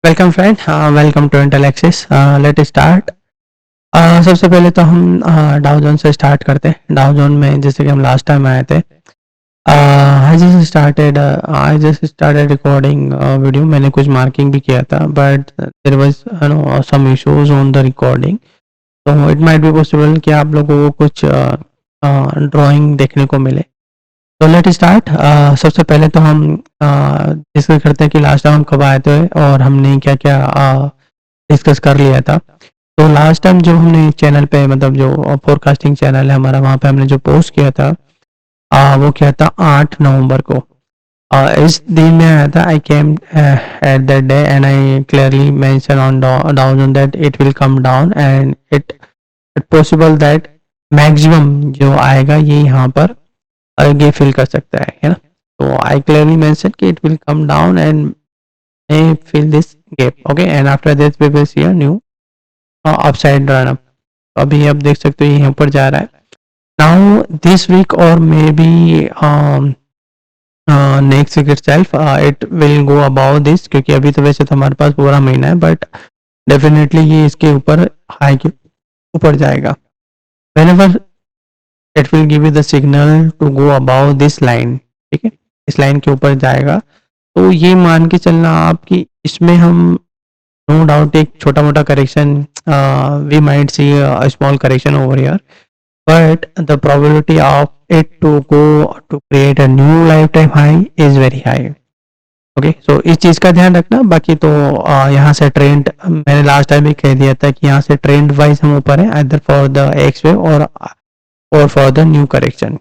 Welcome friend, welcome to Intel Axis. Let start. सबसे पहले तो हम डाउ जोन से स्टार्ट करते हैं। डाउ जोन में जैसे कि हम लास्ट टाइम आए थे, I just started recording video. मैंने कुछ मार्किंग भी किया था, but there was some issues on the recording. तो इट माइट बी पॉसिबल कि आप लोगों को कुछ ड्राइंग देखने को मिले। तो लेट स्टार्ट। सबसे पहले तो हम डिस्कस करते हैं कि लास्ट टाइम हम कब आए थे और हमने क्या क्या डिस्कस कर लिया था। तो लास्ट टाइम जो हमने चैनल पे, मतलब जो फोरकास्टिंग चैनल है हमारा, वहाँ पे हमने जो पोस्ट किया था, वो किया था 8 नवंबर को। इस दिन में आया था, I came at that day and I clearly mention on down that it will come down and it possible that maximum जो आएगा ये यहाँ पर ये फिल कर सकता है ना। तो आई क्लियरली मेंशन कि it will come down and may fill this gap, okay, and after this we will see a new upside run up। अभी आप देख सकते हो ये यहाँ पर जा रहा है। नाउ दिस वीक और maybe next week itself it will go above this, क्योंकि अभी तो वैसे तो हमारे पास पूरा महीना है, बट डेफिनेटली ये इसके ऊपर हाई के ऊपर जाएगा। whenever it will give you the signal to go above this line, ठीक है, इस लाइन के ऊपर जाएगा। तो ये मान के चलना आपकी, इसमें हम नो डाउट एक छोटा मोटा correction, we might see a small correction over here, but the probability of it to go to create a new life time high is very high. Okay, so इस चीज का ध्यान रखना। बाकी तो यहाँ से ट्रेंड, मैंने लास्ट टाइम भी कह दिया था कि यहाँ से ट्रेंड वाइज हम ऊपर है, either for the X wave और फॉर द न्यू करेक्शन।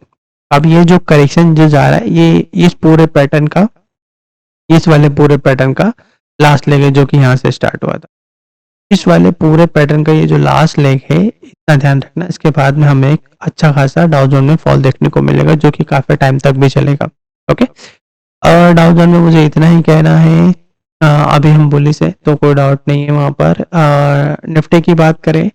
अब ये जो करेक्शन जो जा रहा है, ये इस पूरे पैटर्न का, इस वाले पूरे पैटर्न का लास्ट लेग है, जो कि यहाँ से स्टार्ट हुआ था। इस वाले पूरे पैटर्न का ये जो लास्ट लेग है, इतना ध्यान रखना। इसके बाद में हमें एक अच्छा खासा डाउ जोन में फॉल देखने को मिलेगा, जो कि काफी टाइम तक भी चलेगा। ओके, डाउ जोन में मुझे इतना ही कहना है। अभी हम बुली से तो कोई डाउट नहीं है वहां पर। निफ्टी की बात करें,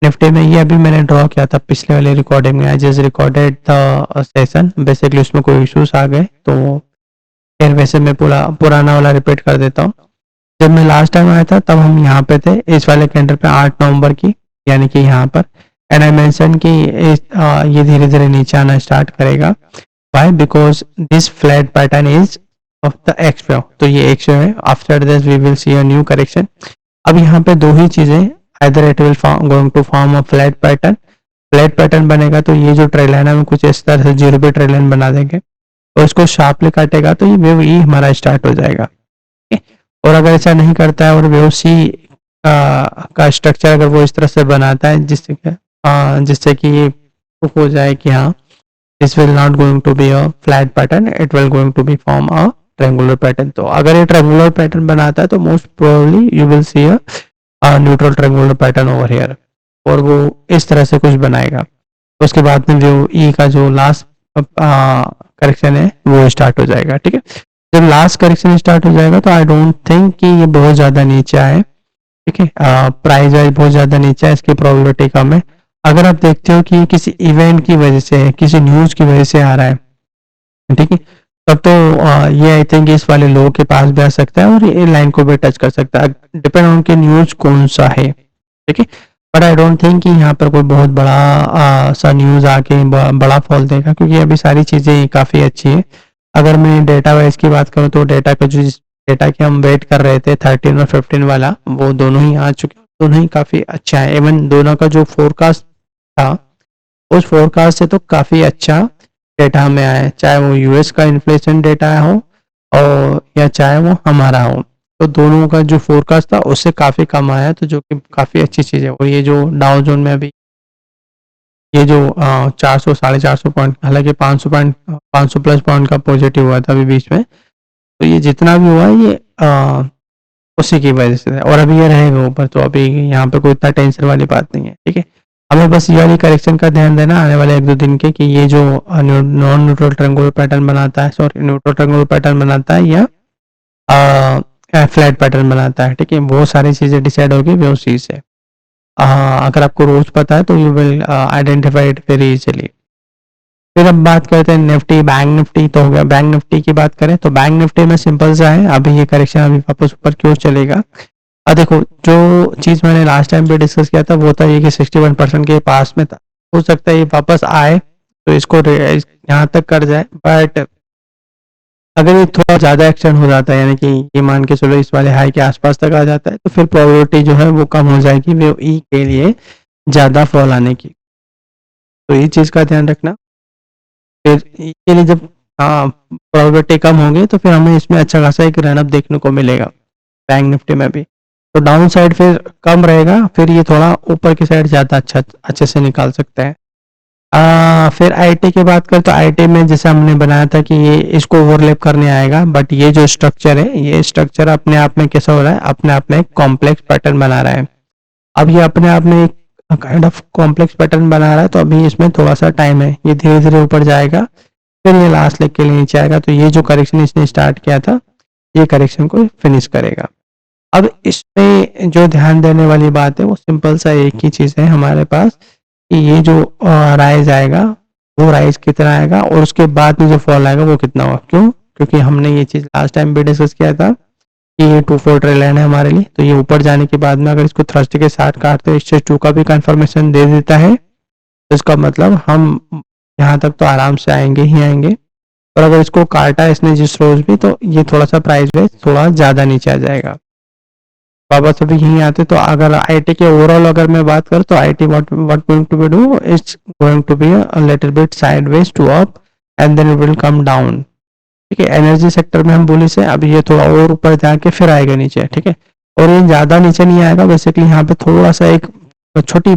निफ्टी में ये अभी मैंने ड्रॉ किया था पिछले वाले रिकॉर्डिंग में। I just recorded the session, basically उसमें कोई इश्यूज आ गए, तो फिर वैसे मैं पुराना वाला रिपीट कर देता हूँ। जब मैं लास्ट टाइम आया था तब हम यहाँ पे थे, इस वाले कैंडल पे 8 नवंबर की, यानी कि यहाँ पर। एंड आई मेंशन कि ये धीरे धीरे नीचे आना स्टार्ट करेगा। Why? Because this flat pattern is of the X wave, तो ये एक्स वेव है। After this we will see a new correction. अब यहाँ पे दो ही चीजें, either it will going to form a flat pattern. Flat pattern बनेगा तो ये जो ट्रेल लाइन है, हम कुछ इस तरह से जीरो पे ट्रेल लाइन बना देंगे और इसको शार्पली काटेगा, तो ये वेव ई हमारा स्टार्ट हो जाएगा। और अगर ऐसा नहीं करता है और वेव सी का स्ट्रक्चर अगर वो इस तरह से बनाता है जिससे कि ये प्रूफ हो जाए कि हाँ, this will not going to be a flat pattern, it will going to be form a triangular pattern. तो अगर ये ट्रायंगुलर पैटर्न बनाता है तो most probably you will see a neutral triangular pattern over here, और वो इस तरह से कुछ बनाएगा। उसके बाद में जो ई का जो लास्ट करेक्शन है वो स्टार्ट हो जाएगा। ठीक है, जब लास्ट करेक्शन स्टार्ट हो जाएगा तो आई डोंट थिंक कि ये बहुत ज्यादा नीचे आए। ठीक है, प्राइस वाइज बहुत ज्यादा नीचे है, इसकी प्रोबेबिलिटी कम है। अगर आप देखते हो कि किसी इवेंट की वजह से, किसी न्यूज की वजह से आ रहा है, ठीक है, तब तो ये आई थिंक इस वाले लो के पास भी आ सकता है और ये लाइन को भी टच कर सकता है, डिपेंड ऑन के न्यूज कौन सा है। ठीक है, बट आई डोंट थिंक कि यहाँ पर कोई बहुत बड़ा सा न्यूज आके बड़ा फॉल देगा, क्योंकि अभी सारी चीजें काफी अच्छी है। अगर मैं डेटा वाइज की बात करूँ तो डेटा का जो डेटा की हम वेट कर रहे थे 13 और 15 वाला, वो दोनों ही आ चुके हैं, दोनों ही काफी अच्छा है। इवन दोनों का जो फोरकास्ट था, उस फोरकास्ट से तो काफी अच्छा डेटा हमें आया है, चाहे वो यूएस का इन्फ्लेशन डेटा हो और या चाहे वो हमारा हो। तो दोनों का जो फोरकास्ट था उससे काफ़ी कम आया, तो जो कि काफ़ी अच्छी चीज़ है। और ये जो डाउ जोन में अभी ये जो 400 साढ़े 400 पॉइंट, हालांकि 500 प्लस पॉइंट का पॉजिटिव हुआ था अभी बीच में, तो ये जितना भी हुआ ये उसी की वजह से है। और अभी ये रहेगा ऊपर, तो अभी यहाँ पे कोई इतना टेंशन वाली बात नहीं है, ठीक है। हमें बस ये वाली करेक्शन का ध्यान देना आने वाले 1-2 दिन के, कि ये जो नॉन न्यूट्रल ट्रायंगुलर पैटर्न बनाता है, सॉरी न्यूट्रल ट्रायंगुलर पैटर्न बनाता है या फ्लैट पैटर्न बनाता है, ठीक है, बहुत सारी चीज़ें डिसाइड होगी वो उस चीज़ से। अगर आपको रोज पता है तो you will identify it very easily. फिर अब बात करते हैं निफ्टी बैंक निफ्टी। तो हो गया बैंक निफ्टी की बात करें तो बैंक निफ्टी में सिंपल सा है, अभी ये करेक्शन अभी वापस ऊपर क्यों चलेगा। अब देखो जो चीज़ मैंने लास्ट टाइम पे डिस्कस किया था वो था ये कि 61% के पास में था, हो सकता है ये वापस आए तो इसको यहाँ तक कर जाए, बट अगर ये थोड़ा ज़्यादा एक्सटेंड हो जाता है, यानी कि ये मान के चलो इस वाले हाई के आसपास तक आ जाता है, तो फिर प्रोबेबिलिटी जो है वो कम हो जाएगी वो ई के लिए ज़्यादा फॉल आने की। तो ये चीज़ का ध्यान रखना। फिर ई के लिए जब प्रोबेबिलिटी कम होगी तो फिर हमें इसमें अच्छा खासा एक रनअप देखने को मिलेगा बैंक निफ्टी में भी। तो डाउन साइड फिर कम रहेगा, फिर ये थोड़ा ऊपर की साइड ज़्यादा अच्छे से निकाल सकते हैं। फिर आईटी की बात करें तो आईटी में जैसे हमने बनाया था कि ये इसको ओवरलैप करने आएगा, बट ये जो स्ट्रक्चर है ये स्ट्रक्चर अपने आप में कैसा हो रहा है, अपने आप में एक कॉम्प्लेक्स पैटर्न बना रहा है। अब ये अपने आप में एक काइंड ऑफ कॉम्प्लेक्स पैटर्न बना रहा है, तो अभी इसमें थोड़ा सा टाइम है, ये धीरे धीरे ऊपर जाएगा, फिर ये लास्ट लेग के लिए नीचे आएगा। तो ये जो करेक्शन इसने स्टार्ट किया था ये करेक्शन को फिनिश करेगा। अब इसमें जो ध्यान देने वाली बात है वो सिंपल सा एक ही चीज़ है हमारे पास, कि ये जो राइज आएगा वो राइज कितना आएगा और उसके बाद में जो फॉल आएगा वो कितना होगा। क्यों? क्योंकि हमने ये चीज़ लास्ट टाइम भी डिस्कस किया था कि ये 2-4 ट्रेल लाइन है हमारे लिए, तो ये ऊपर जाने के बाद में अगर इसको थ्रस्ट के साथ काटते हैं, स्टेज 2 का भी कंफर्मेशन दे देता है, तो इसका मतलब हम यहाँ तक तो आराम से आएंगे ही आएंगे। और अगर इसको काटा इसने जिस रोज भी, तो ये थोड़ा सा प्राइस वेज थोड़ा ज़्यादा नीचे आ जाएगा। वापस अभी यहीं आते, तो अगर आईटी के ओवरऑल अगर मैं बात करूँ तो it what going to be do, it's going to be a little bit sideways to up and then it will come down, ठीक है। एनर्जी सेक्टर में हम बोले से अभी ये थोड़ा और ऊपर जाके फिर आएगा नीचे, ठीक है। और ये ज़्यादा नीचे नहीं आएगा, बेसिकली यहाँ पे थोड़ा सा एक छोटी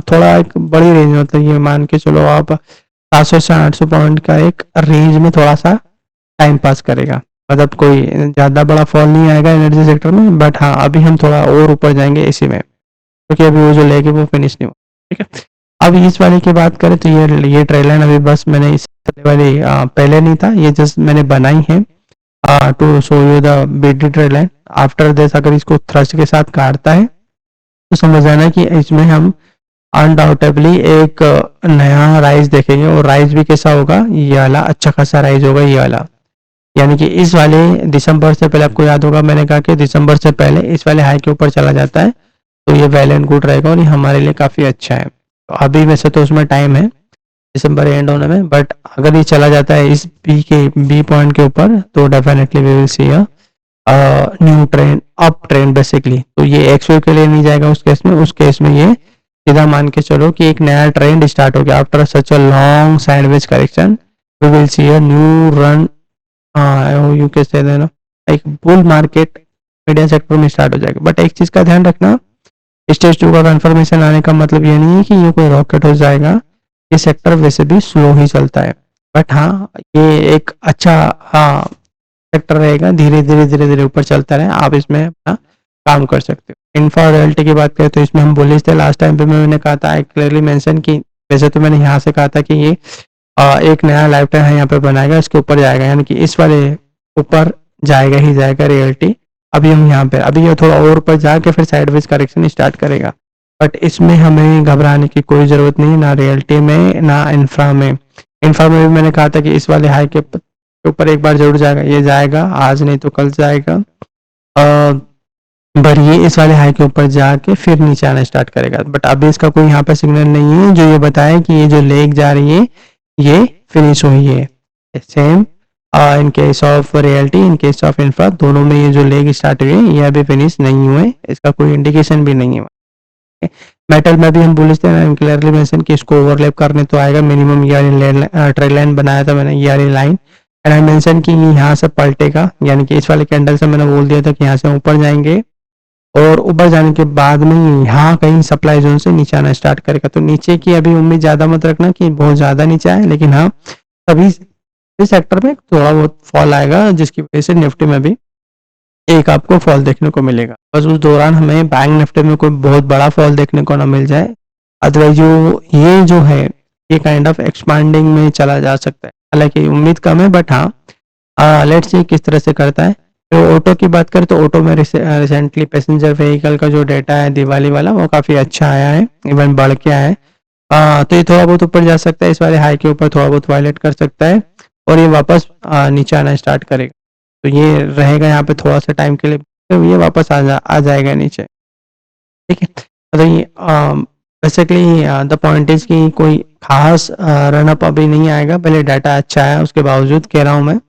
थोड़ा एक बड़ी रेंज, मतलब ये मान के चलो आप 700 से 800 पॉइंट का एक रेंज में थोड़ा सा टाइम पास करेगा, मतलब कोई ज़्यादा बड़ा फॉल नहीं आएगा एनर्जी सेक्टर में। बट हाँ अभी हम थोड़ा और ऊपर जाएंगे इसी में, क्योंकि अभी वो जो लेग है वो फिनिश नहीं हुआ, ठीक है। अब इस वाले की बात करें तो ये ट्रेल लाइन अभी बस मैंने इस वाली पहले नहीं था, ये जस्ट मैंने बनाई है to show you the BT trail line. After this अगर इसको थ्रस्ट के साथ काटता है तो समझ आना कि इसमें हम अनडाउटेबली एक नया राइज देखेंगे, और राइज भी कैसा होगा, ये वाला अच्छा खासा राइज होगा ये वाला। यानी कि इस वाले दिसंबर से पहले, आपको याद होगा मैंने कहा कि दिसंबर से पहले इस वाले हाई के ऊपर चला जाता है तो ये वेल एंड गुड रहेगा और ये हमारे लिए काफ़ी अच्छा है। तो अभी वैसे तो उसमें टाइम है दिसंबर एंड होने में, बट अगर ये चला जाता है इस बी पॉइंट के ऊपर तो definitely we will see a new trend, up trend basically. तो ये एक्सवेव के लिए नहीं जाएगा उस केस में ये सीधा मान के चलो कि एक नया ट्रेंड स्टार्ट हो गया। After such a long sideways correction we will see a new run, you can say देना एक बुल मार्केट मीडियम सेक्टर में स्टार्ट हो जाएगा। बट एक चीज का ध्यान रखना, स्टेज 2 का कंफर्मेशन आने का मतलब ये नहीं है कि ये कोई रॉकेट हो जाएगा, ये सेक्टर वैसे भी स्लो ही चलता है। बट हाँ ये एक अच्छा सेक्टर रहेगा, धीरे धीरे धीरे धीरे ऊपर चलता रहे, आप इसमें अपना काम कर सकते हो। इन्फा रॉयल्टी की बात करें तो इसमें हम बोले थे लास्ट टाइम पे, मैंने कहा था आई क्लियरली मेंशन कि वैसे तो मैंने यहाँ से कहा था कि ये एक नया लाइफ टाइम है यहाँ पे बनाएगा, इसके ऊपर जाएगा, यानी कि इस वाले ऊपर जाएगा ही जाएगा रियलिटी। अभी हम यहाँ पे अभी ये थोड़ा और ऊपर जाके फिर साइडवेज करेक्शन स्टार्ट करेगा, बट इसमें हमें घबराने की कोई ज़रूरत नहीं, ना रियलिटी में ना इंफ्रा में। इंफ्रा में भी मैंने कहा था कि इस वाले हाई के ऊपर एक बार जरूर जाएगा, ये जाएगा आज नहीं तो कल जाएगा, बट ये इस वाले हाई के ऊपर जाके फिर नीचे आना स्टार्ट करेगा। बट अभी इसका कोई यहाँ पे सिग्नल नहीं है जो ये बताए कि ये जो लेग जा रही है ये फिनिश हुई है। Same in case of reality, in case of infra, दोनों में ये जो लेग स्टार्ट हुई है ये अभी फिनिश नहीं हुए, इसका कोई इंडिकेशन भी नहीं है। मेटल में भी हम बोले थे, क्लियरली मेंशन कि इसको ओवरलैप करने तो आएगा मिनिमम, ये ट्रेल लाइन बनाया था मैंने, ये वाली लाइन एंड आई मेंशन कि यहाँ से पलटेगा, यानी कि इस वाले कैंडल से मैंने बोल दिया था कि यहाँ से ऊपर जाएंगे और ऊपर जाने के बाद में यहाँ कहीं सप्लाई जोन से नीचे आना स्टार्ट करेगा। तो नीचे की अभी उम्मीद ज़्यादा मत रखना कि बहुत ज़्यादा नीचे आए, लेकिन हाँ अभी इस सेक्टर में थोड़ा बहुत फॉल आएगा, जिसकी वजह से निफ्टी में भी एक आपको फॉल देखने को मिलेगा। बस उस दौरान हमें बैंक निफ्टी में कोई बहुत बड़ा फॉल देखने को ना मिल जाए, अदरवाइज जो है ये काइंड ऑफ एक्सपांडिंग में चला जा सकता है। हालांकि उम्मीद कम है, बट हाँ लेट्स सी किस तरह से करता है। तो ऑटो की बात करें तो ऑटो में रिसेंटली पैसेंजर व्हीकल का जो डेटा है दिवाली वाला वो काफ़ी अच्छा आया है, इवन बढ़ के आया है। तो ये थोड़ा बहुत ऊपर जा सकता है, इस वाले हाई के ऊपर थोड़ा बहुत वायलेट कर सकता है और ये वापस नीचे आना स्टार्ट करेगा। तो ये रहेगा यहाँ पे थोड़ा सा टाइम के लिए, तो ये वापस आ जाएगा नीचे। ठीक है, तो ये बेसिकली द पॉइंट इज कि कोई खास रनअप अभी नहीं आएगा, पहले डाटा अच्छा है उसके बावजूद कह रहा हूँ मैं।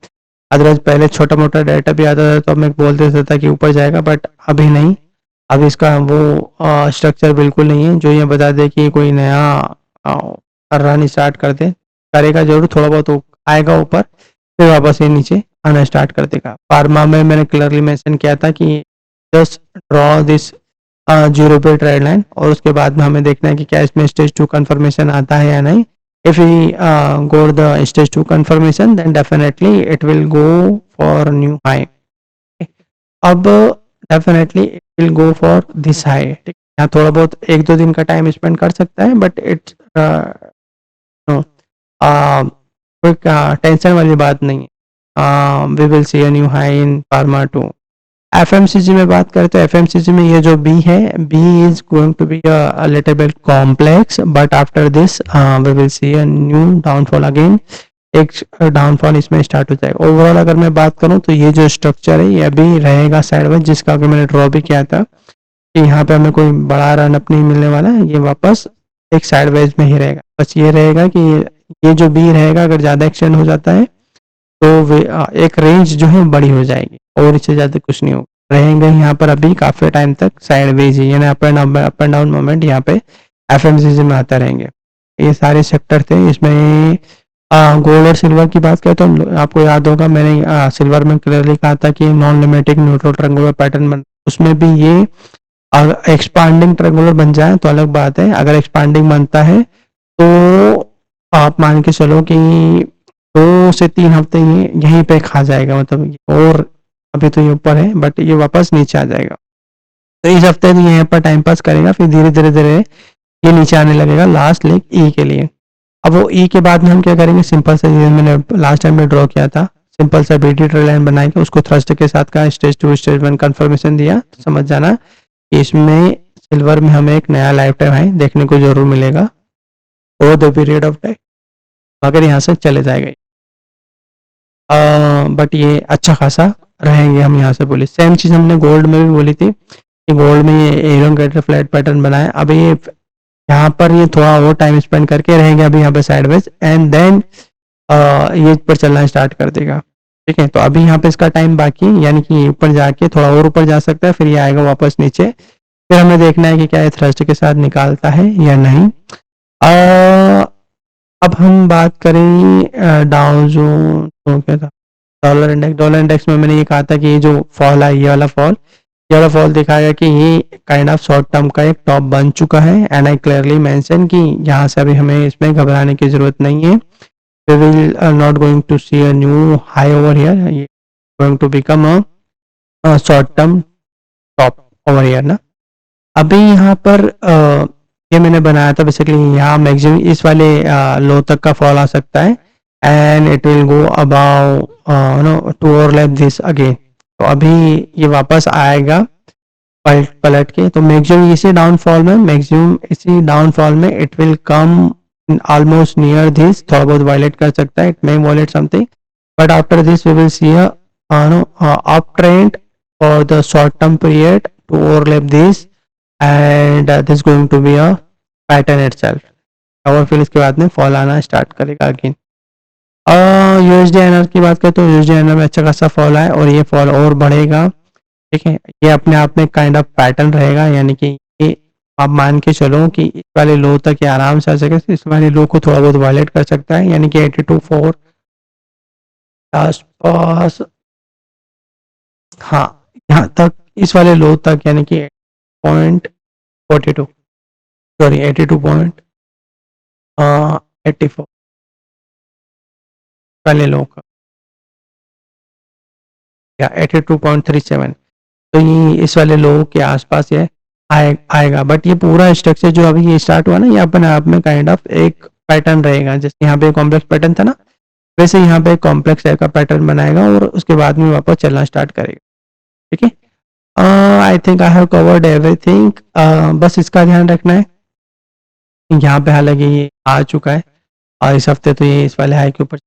अदरवाइज पहले छोटा मोटा डाटा भी आता था तो मैं बोल देता था कि ऊपर जाएगा, बट अभी नहीं। अब इसका वो स्ट्रक्चर बिल्कुल नहीं है जो ये बता दे कि कोई नया रन स्टार्ट कर दे। करेगा जरूर, थोड़ा बहुत आएगा ऊपर, फिर वापस ये नीचे आना स्टार्ट कर देगा। फार्मा में मैंने क्लियरली मेंशन किया था कि जस्ट ड्रॉ दिस जीरो पे ट्रेड लाइन, और उसके बाद में हमें देखना है कि क्या इसमें स्टेज 2 कंफर्मेशन आता है या नहीं। If we go the stage 2 confirmation, then definitely it will go for new high. अब definitely it will go for this high. ठीक, यहाँ थोड़ा बहुत एक दो दिन का टाइम स्पेंड कर सकता है, बट इट्स नो कोई टेंशन वाली बात नहीं है। We will see a new high in pharma 2। FMCG में बात करें तो एफएमसीजी में ये जो बी है, B is going to be a little bit complex, but after this we will see a new downfall again. एक डाउनफॉल इसमें स्टार्ट हो जाएगा। ओवरऑल अगर मैं बात करूं तो ये जो स्ट्रक्चर है ये अभी रहेगा साइडवेज, जिसका अगर मैंने ड्रॉ भी किया था कि यहाँ पे हमें कोई बड़ा रन अप नहीं मिलने वाला है, ये वापस एक साइडवेज में ही रहेगा। बस ये रहेगा कि ये जो बी रहेगा अगर ज़्यादा एक्सटेंड हो जाता है तो एक रेंज जो है बड़ी हो जाएगी, और इससे ज़्यादा कुछ नहीं होगा। रहेंगे यहाँ पर अभी काफ़ी टाइम तक साइडवेज ही, यानी अप एंड डाउन मोमेंट यहाँ पे एफएमसीजी में आते रहेंगे। ये सारे सेक्टर थे। इसमें गोल्ड और सिल्वर की बात करें तो आपको याद होगा मैंने सिल्वर में क्लियरली कहा था कि non limiting neutral triangular pattern बन, उसमें भी ये अगर एक्सपांडिंग ट्रायंगुलर बन जाए तो अलग बात है। अगर एक्सपांडिंग बनता है तो आप मान के चलो कि 2 से 3 हफ्ते ये यहीं पे खा जाएगा, मतलब, और अभी तो ये ऊपर है बट ये वापस नीचे आ जाएगा। तो इस हफ्ते तो यहाँ पर टाइम पास करेगा, फिर धीरे धीरे धीरे ये नीचे आने लगेगा लास्ट लेग ई के लिए। अब वो ई के बाद में हम क्या करेंगे, सिंपल सा मैंने लास्ट टाइम में ड्रॉ किया था, सिंपल सा बीटी ट्रेड लाइन बनाएंगे, उसको थ्रस्ट के साथ का स्टेज 2 स्टेज 1 कंफर्मेशन दिया तो समझ जाना कि इसमें सिल्वर में हमें एक नया लाइफ टाइम हाई देखने को जरूर मिलेगा over the period of time, अगर यहाँ से चले जाएगा। बट ये अच्छा खासा रहेंगे हम यहाँ से बोले। सेम चीज़ हमने गोल्ड में भी बोली थी कि गोल्ड में ये एलोंगेटेड फ्लैट पैटर्न बनाए। अभी ये यहाँ पर ये थोड़ा और टाइम स्पेंड करके रहेंगे अभी यहाँ पे साइडवेज, एंड देन ये ऊपर चलना स्टार्ट कर देगा। ठीक है, तो अभी यहाँ पे इसका टाइम बाकी है, यानी कि ऊपर जाके थोड़ा और ऊपर जा सकता है, फिर ये आएगा वापस नीचे। फिर हमें देखना है कि क्या ये थ्रस्ट के साथ निकालता है या नहीं। अब हम बात करें डाउ जोन तो क्या था, डॉलर इंडेक्स में मैंने ये कहा था कि ये जो फॉल है ये वाला फॉल दिखाएगा कि ये काइंड ऑफ शॉर्ट टर्म का एक टॉप बन चुका है, एंड आई क्लियरली मेंशन कि यहाँ से अभी हमें इसमें घबराने की जरूरत नहीं है। We will not going to see a new high over here, ये going to become a short term top over here ना। अभी यहाँ पर ये मैंने बनाया था बेसिकली, यहाँ मैक्सिमम इस वाले लो तक का फॉल आ सकता है, and it will go about no to overlap this again. तो अभी ये वापस आएगा पलट के, तो मैक्सिमम इसी डाउनफॉल में it will come almost near this, थोड़ा बहुत वायलेट कर सकता है, it may violate something, but after this we will see a up trend for the short term period to overlap this, and this going to be a pattern itself. और फिर इसके बाद में फॉल आना start करेगा again. USD NR की बात करें तो यूएसडी एनआर में अच्छा खासा फॉल है और ये फॉल और बढ़ेगा। ठीक है, ये अपने आप में काइंड ऑफ पैटर्न रहेगा, यानी कि ये आप मान के चलो कि इस वाले लो तक ये आराम से आ सके, इस वाले लो को थोड़ा बहुत वायलेट कर सकता है, यानी कि 82.4 आसपास, हाँ, यहाँ तक, इस वाले लो तक, यानी कि 8.42, सॉरी 82.84 वाले लो का, या 82.37, तो ये इस वाले लो के आसपास ये आएगा। बट ये पूरा स्ट्रक्चर जो अभी ये स्टार्ट हुआ ना, ये अपने आप में काइंड ऑफ एक पैटर्न रहेगा। जैसे यहाँ पे कॉम्प्लेक्स पैटर्न था ना, वैसे यहाँ पे कॉम्प्लेक्स टाइप का पैटर्न बनाएगा और उसके बाद में वापस चलना स्टार्ट करेगा। ठीक है, I think I have covered everything. बस इसका ध्यान रखना है, यहाँ पे हालांकि ये आ चुका है और इस हफ्ते तो ये इस वाले हाई के ऊपर।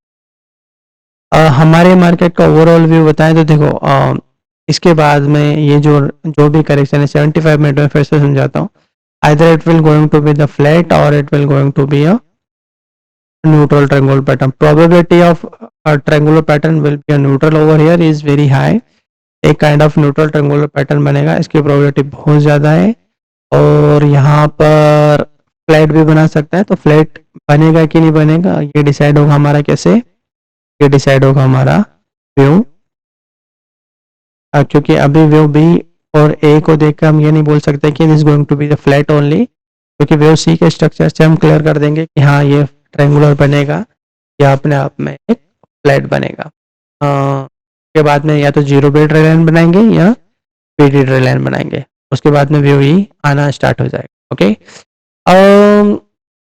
हमारे मार्केट का ओवरऑल व्यू बताएं तो देखो, इसके बाद में ये जो जो भी करेक्शन है 75 मिनट में फिर से समझाता हूँ। Either it will going to be the flat or it will going to be a neutral triangular pattern. Probability of a triangular pattern will be a neutral over here is very high. एक kind of neutral triangular pattern बनेगा, इसकी probability बहुत ज़्यादा है। और यहाँ पर flat भी बना सकता है, तो फ्लैट बनेगा कि नहीं बनेगा ये डिसाइड होगा हमारा कैसे, ये डिसाइड होगा हमारा व्यू, क्योंकि अभी व्यू बी और ए को देखकर हम ये नहीं बोल सकते कि this going to be the flat only, क्योंकि व्यू सी के स्ट्रक्चर से हम क्लियर कर देंगे कि हाँ ये ट्रायंगुलर बनेगा या अपने आप में एक फ्लैट बनेगा। के बाद में या तो जीरो बेड लाइन बनाएंगे या पीडी लाइन बनाएंगे, उसके बाद में व्यू ही आना स्टार्ट हो जाएगा। ओके,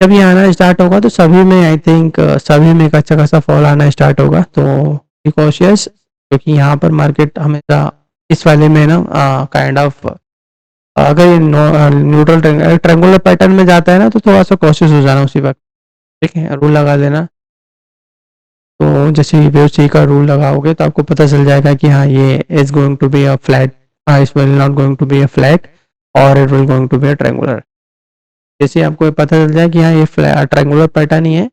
जब ये आना स्टार्ट होगा तो सभी में आई थिंक सभी में एक अच्छा खासा फॉल आना स्टार्ट होगा, तो बी कॉशियस, क्योंकि यहाँ पर मार्केट हमेशा इस वाले में ना काइंड ऑफ अगर ये न्यूट्रल ट्रायंगुलर पैटर्न में जाता है ना तो थोड़ा सा कॉशियस हो जाना उसी वक्त। ठीक है, रूल लगा देना। तो जैसे ही वेव सी का रूल लगाओगे तो आपको पता चल जाएगा कि हाँ ये is going to be a flat, is will not going to be a flat or it will going to be a triangular. जैसे आपको पता चल जाए कि हाँ ये ट्रायंगुलर पैटर्न ही है,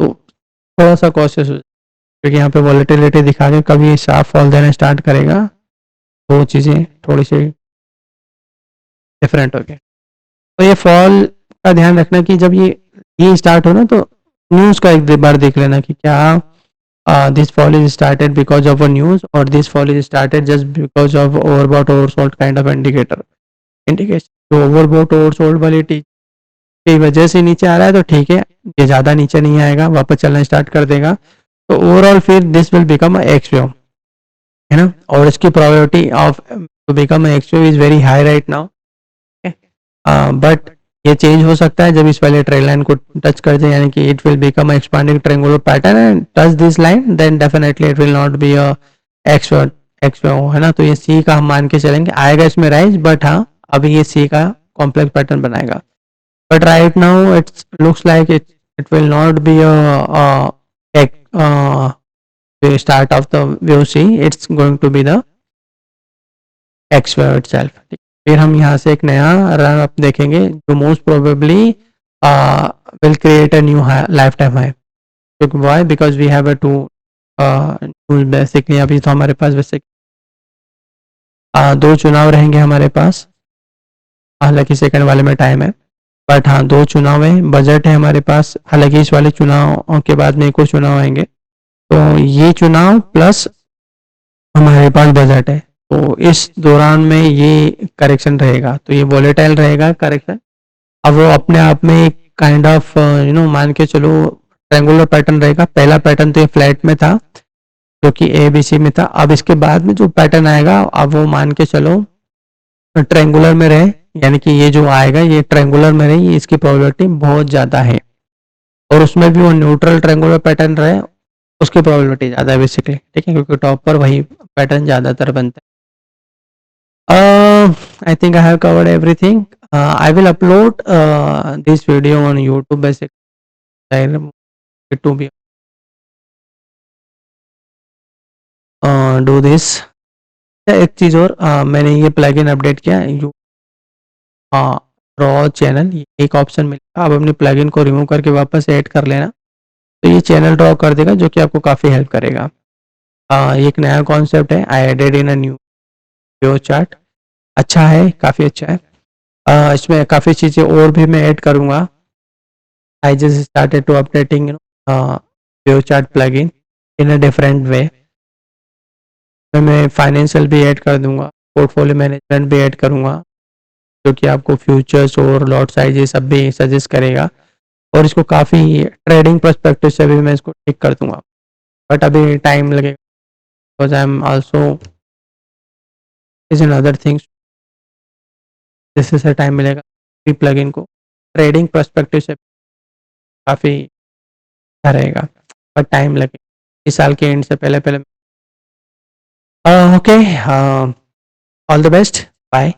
तो थोड़ा सा कॉशियस हो, क्योंकि यहाँ पे वॉलेटिलिटी दिखा के कभी शार्प फॉल देना स्टार्ट करेगा, वो चीज़ें थोड़ी सी डिफरेंट हो गई। तो ये फॉल का ध्यान रखना कि जब ये स्टार्ट हो ना तो न्यूज़ का एक बार देख लेना कि क्या this fall is started because of a news or this fall is started just because of overbought oversold kind of indication। तो overbought oversold वाली की वजह से नीचे आ रहा है तो ठीक है, ये ज़्यादा नीचे नहीं आएगा, वापस चलना स्टार्ट कर देगा, तो ओवरऑल फिर this will become X wave, है ना। और इसकी probability of to become X wave is very high right now, but ये चेंज हो सकता है जब इस वाले ट्रेन लाइन को टच कर जाए, यानी कि it will become expanding triangular pattern and touch this line, then definitely it will not be a X है ना। तो ये सी का हम मान के चलेंगे, आएगा इसमें राइज, बट हाँ अभी ये सी का कॉम्प्लेक्स पैटर्न बनाएगा। But right now it's looks like it will not be a start of the wave C, it's going to be the X wave itself. फिर हम यहाँ से एक नया रन अप देखेंगे जो most probably will create a new life time high. Why? Because we have a to basically अभी तो हमारे पास बेसिक दो चुनाव रहेंगे हमारे पास, हालांकि सेकंड वाले में टाइम है, बट हाँ दो चुनाव है, बजट है हमारे पास, हालांकि इस वाले चुनाव के बाद में एक और चुनाव आएंगे, तो ये चुनाव प्लस हमारे पास बजट है, तो इस दौरान में ये करेक्शन रहेगा, तो ये वॉलेटाइल रहेगा करेक्शन। अब वो अपने आप में एक काइंड ऑफ मान के चलो ट्रायंगुलर पैटर्न रहेगा। पहला पैटर्न तो ये फ्लैट में था जो कि ए बी सी में था, अब इसके बाद में जो पैटर्न आएगा अब वो मान के चलो ट्रायंगुलर में रहे, यानी कि ये जो आएगा ये ट्रायंगुलर में रहे, इसकी प्रोबेबिलिटी बहुत ज़्यादा है, और उसमें भी वो न्यूट्रल ट्रायंगुलर पैटर्न रहे, उसकी प्रोबेबिलिटी ज़्यादा है बेसिकली। ठीक है, क्योंकि टॉप पर वही पैटर्न ज़्यादातर बनता है। I think I have covered everything. I will upload this video on YouTube basically to be do this। एक चीज़ और, मैंने ये प्लगइन अपडेट किया, रॉ चैनल एक ऑप्शन मिलेगा, आप अपने प्लगइन को रिमूव करके वापस ऐड कर लेना, तो ये चैनल ड्रॉ कर देगा जो कि आपको काफ़ी हेल्प करेगा। ये एक नया कॉन्सेप्ट है, I added in a new view chart, अच्छा है, काफ़ी अच्छा है। इसमें काफ़ी चीज़ें और भी मैं ऐड करूँगा। I just started to updating view chart plugin, in a different way. मैं फाइनेंशियल भी ऐड कर दूंगा, पोर्टफोलियो मैनेजमेंट भी ऐड करूंगा, जो कि आपको फ्यूचर्स और लॉट साइज ये सब भी सजेस्ट करेगा, और इसको काफ़ी ट्रेडिंग पर्सपेक्टिव से भी मैं इसको ठीक कर दूंगा, बट अभी टाइम लगेगा because I am also is in other things. जैसे से टाइम मिलेगा प्लगइन को ट्रेडिंग पर्सपेक्टिव से काफ़ी अच्छा रहेगा, बट टाइम लगेगा, इस साल के एंड से पहले पहले। Okay, all the best, bye.